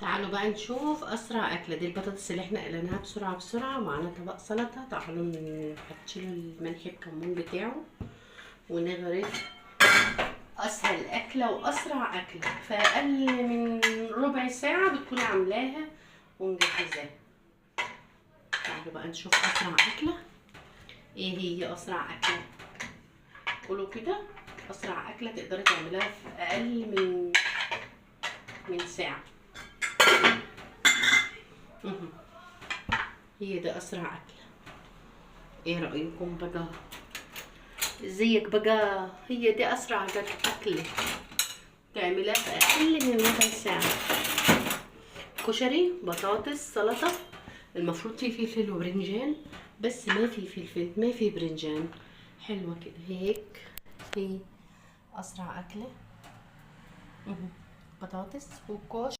تعالوا بقى نشوف اسرع اكله. دي البطاطس اللي احنا قلناها بسرعه بسرعه، ومعانا طبق سلطه. تعالوا نحط له الملح الكمون بتاعه ونغرف. اسهل اكله واسرع اكله، في اقل من ربع ساعه بتكوني عاملاها ومجهزاها. تعالوا بقى نشوف اسرع اكله. ايه هي اسرع اكله؟ قولوا كده. اسرع اكله تقدري تعمليها في اقل من ساعه. هي ده اسرع اكله. ايه رايكم بقى؟ ازيك بقى؟ هي دي اسرع اكله تعملها في اقل من ربع ساعه. كشري، بطاطس، سلطه. المفروض في فلفل وبرنجان، بس ما في فلفل، ما في برنجان. حلوه كده هيك. هي اسرع اكله. بطاطس وكوش.